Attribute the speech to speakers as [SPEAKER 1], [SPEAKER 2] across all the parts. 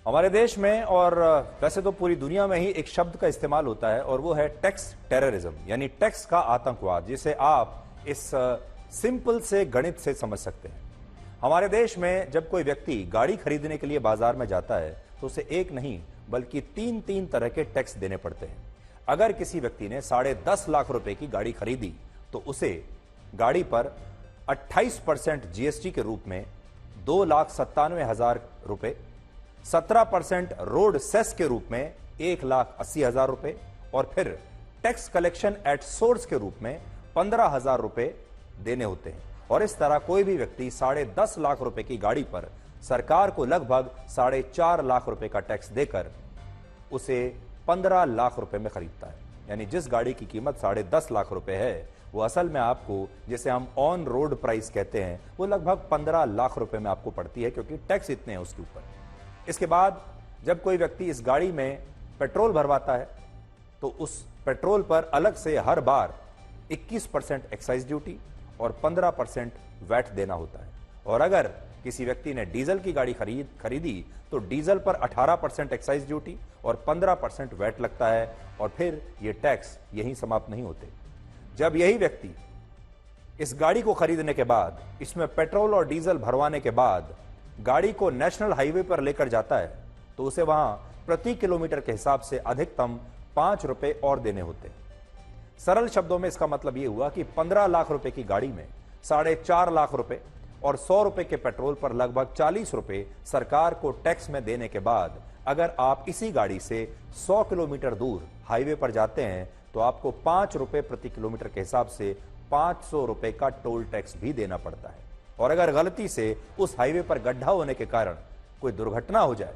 [SPEAKER 1] हमारे देश में और वैसे तो पूरी दुनिया में ही एक शब्द का इस्तेमाल होता है और वो है टैक्स टेररिज्म, यानी टैक्स का आतंकवाद, जिसे आप इस सिंपल से गणित से समझ सकते हैं। हमारे देश में जब कोई व्यक्ति गाड़ी खरीदने के लिए बाजार में जाता है तो उसे एक नहीं बल्कि तीन तीन तरह के टैक्स देने पड़ते हैं। अगर किसी व्यक्ति ने 10.5 लाख रुपए की गाड़ी खरीदी तो उसे गाड़ी पर 28% जीएसटी के रूप में 2,97,000 रुपए, 17% रोड सेस के रूप में 1,80,000 रुपए और फिर टैक्स कलेक्शन एट सोर्स के रूप में 15,000 रुपए देने होते हैं। और इस तरह कोई भी व्यक्ति 10.5 लाख रुपए की गाड़ी पर सरकार को लगभग 4.5 लाख रुपए का टैक्स देकर उसे 15 लाख रुपए में खरीदता है। यानी जिस गाड़ी की कीमत 10.5 लाख रुपए है वो असल में आपको, जिसे हम ऑन रोड प्राइस कहते हैं, वो लगभग 15 लाख रुपए में आपको पड़ती है, क्योंकि टैक्स इतने हैं उसके ऊपर। इसके बाद जब कोई व्यक्ति इस गाड़ी में पेट्रोल भरवाता है तो उस पेट्रोल पर अलग से हर बार 21% एक्साइज ड्यूटी और 15% वैट देना होता है। और अगर किसी व्यक्ति ने डीजल की गाड़ी खरीदी तो डीजल पर 18% एक्साइज ड्यूटी और 15% वैट लगता है। और फिर ये टैक्स यहीं समाप्त नहीं होते। जब यही व्यक्ति इस गाड़ी को खरीदने के बाद, इसमें पेट्रोल और डीजल भरवाने के बाद गाड़ी को नेशनल हाईवे पर लेकर जाता है तो उसे वहां प्रति किलोमीटर के हिसाब से अधिकतम 5 रुपए और देने होते हैं। सरल शब्दों में इसका मतलब यह हुआ कि 15 लाख रुपए की गाड़ी में 4.5 लाख रुपए और 100 रुपए के पेट्रोल पर लगभग 40 रुपए सरकार को टैक्स में देने के बाद अगर आप इसी गाड़ी से 100 किलोमीटर दूर हाईवे पर जाते हैं तो आपको 5 रुपए प्रति किलोमीटर के हिसाब से 500 रुपए का टोल टैक्स भी देना पड़ता है। और अगर गलती से उस हाईवे पर गड्ढा होने के कारण कोई दुर्घटना हो जाए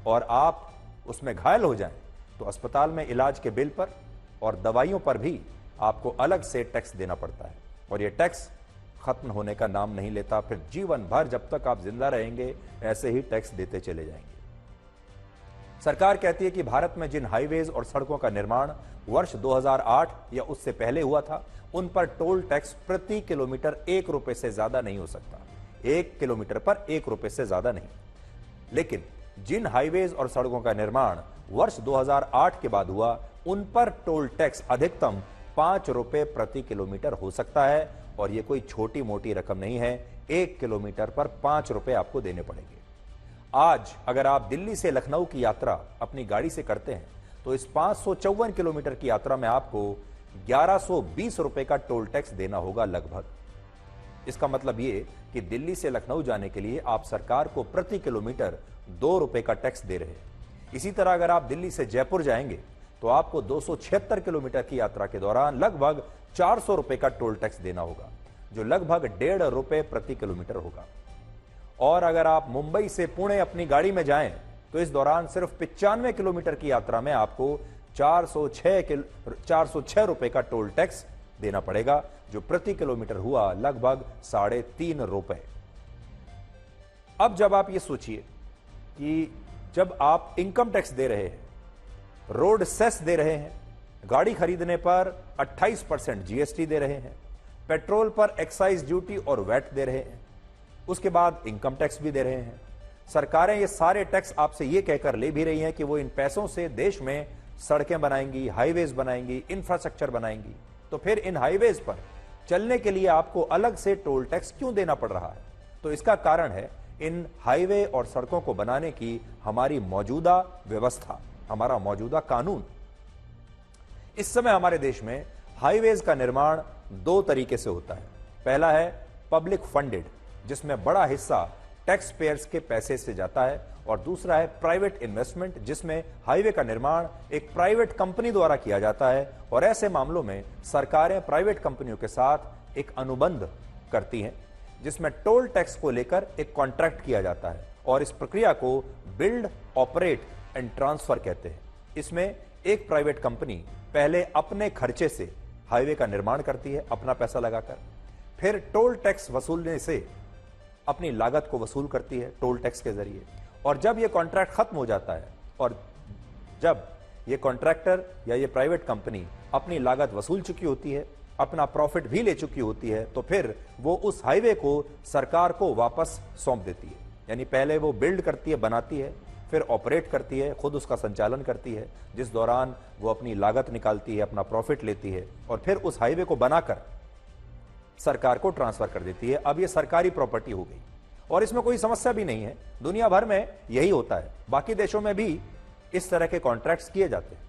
[SPEAKER 1] और आप उसमें घायल हो जाएं तो अस्पताल में इलाज के बिल पर और दवाइयों पर भी आपको अलग से टैक्स देना पड़ता है। और यह टैक्स खत्म होने का नाम नहीं लेता। फिर जीवन भर जब तक आप जिंदा रहेंगे ऐसे ही टैक्स देते चले जाएंगे। सरकार कहती है कि भारत में जिन हाईवेज और सड़कों का निर्माण वर्ष 2008 या उससे पहले हुआ था उन पर टोल टैक्स प्रति किलोमीटर 1 रुपए से ज्यादा नहीं हो सकता। 1 किलोमीटर पर 1 रुपए से ज्यादा नहीं। लेकिन जिन हाईवेज और सड़कों का निर्माण वर्ष 2008 के बाद हुआ उन पर टोल टैक्स अधिकतम 5 रुपए प्रति किलोमीटर हो सकता है। और यह कोई छोटी मोटी रकम नहीं है। 1 किलोमीटर पर 5 रुपए आपको देने पड़ेंगे। आज अगर आप दिल्ली से लखनऊ की यात्रा अपनी गाड़ी से करते हैं तो इस 554 किलोमीटर की यात्रा में आपको 1120 रुपए का टोल टैक्स देना होगा लगभग। इसका मतलब यह कि दिल्ली से लखनऊ जाने के लिए आप सरकार को प्रति किलोमीटर 2 रुपए का टैक्स दे रहे हैं। इसी तरह अगर आप दिल्ली से जयपुर जाएंगे तो आपको 276 किलोमीटर की यात्रा के दौरान लगभग 400 रुपए का टोल टैक्स देना होगा, जो लगभग 1.5 रुपए प्रति किलोमीटर होगा। और अगर आप मुंबई से पुणे अपनी गाड़ी में जाएं तो इस दौरान सिर्फ 95 किलोमीटर की यात्रा में आपको 406 रुपए का टोल टैक्स देना पड़ेगा, जो प्रति किलोमीटर हुआ लगभग 3.5 रुपए। अब जब आप ये सोचिए कि जब आप इनकम टैक्स दे रहे हैं, रोड सेस दे रहे हैं, गाड़ी खरीदने पर 28% जीएसटी दे रहे हैं, पेट्रोल पर एक्साइज ड्यूटी और वैट दे रहे हैं, उसके बाद इनकम टैक्स भी दे रहे हैं। सरकारें ये सारे टैक्स आपसे ये कहकर ले भी रही हैं कि वो इन पैसों से देश में सड़कें बनाएंगी, हाईवेज बनाएंगी, इंफ्रास्ट्रक्चर बनाएंगी। तो फिर इन हाईवेज पर चलने के लिए आपको अलग से टोल टैक्स क्यों देना पड़ रहा है? तो इसका कारण है इन हाईवे और सड़कों को बनाने की हमारी मौजूदा व्यवस्था, हमारा मौजूदा कानून। इस समय हमारे देश में हाईवेज का निर्माण 2 तरीके से होता है। पहला है पब्लिक फंडेड, जिसमें बड़ा हिस्सा टैक्स पेयर्स के पैसे से जाता है, और दूसरा है प्राइवेट इन्वेस्टमेंट, जिसमें हाईवे का निर्माण एक प्राइवेट कंपनी द्वारा किया जाता है। और ऐसे मामलों में सरकारें प्राइवेट कंपनियों के साथ एक अनुबंध करती हैं जिसमें टोल टैक्स को लेकर एक कॉन्ट्रैक्ट किया जाता है, और इस प्रक्रिया को बिल्ड, ऑपरेट एंड ट्रांसफर कहते हैं। इसमें एक प्राइवेट कंपनी पहले अपने खर्चे से हाईवे का निर्माण करती है, अपना पैसा लगाकर, फिर टोल टैक्स वसूलने से अपनी लागत को वसूल करती है टोल टैक्स के जरिए। और जब यह कॉन्ट्रैक्ट खत्म हो जाता है और जब ये कॉन्ट्रैक्टर या ये प्राइवेट कंपनी अपनी लागत वसूल चुकी होती है, अपना प्रॉफिट भी ले चुकी होती है, तो फिर वो उस हाईवे को सरकार को वापस सौंप देती है। यानी पहले वो बिल्ड करती है, बनाती है, फिर ऑपरेट करती है, खुद उसका संचालन करती है, जिस दौरान वो अपनी लागत निकालती है, अपना प्रॉफिट लेती है और फिर उस हाईवे को बनाकर सरकार को ट्रांसफर कर देती है। अब ये सरकारी प्रॉपर्टी हो गई और इसमें कोई समस्या भी नहीं है। दुनिया भर में यही होता है, बाकी देशों में भी इस तरह के कॉन्ट्रैक्ट्स किए जाते हैं।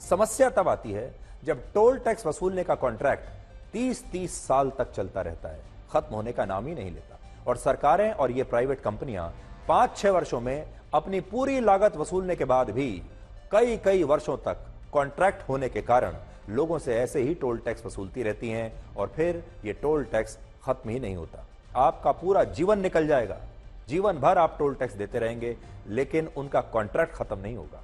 [SPEAKER 1] समस्या तब आती है जब टोल टैक्स वसूलने का कॉन्ट्रैक्ट 30-30 साल तक चलता रहता है, खत्म होने का नाम ही नहीं लेता और सरकारें और ये प्राइवेट कंपनियां 5-6 वर्षों में अपनी पूरी लागत वसूलने के बाद भी कई कई वर्षों तक कॉन्ट्रैक्ट होने के कारण लोगों से ऐसे ही टोल टैक्स वसूलती रहती हैं और फिर ये टोल टैक्स खत्म ही नहीं होता। आपका पूरा जीवन निकल जाएगा, जीवन भर आप टोल टैक्स देते रहेंगे, लेकिन उनका कॉन्ट्रैक्ट खत्म नहीं होगा।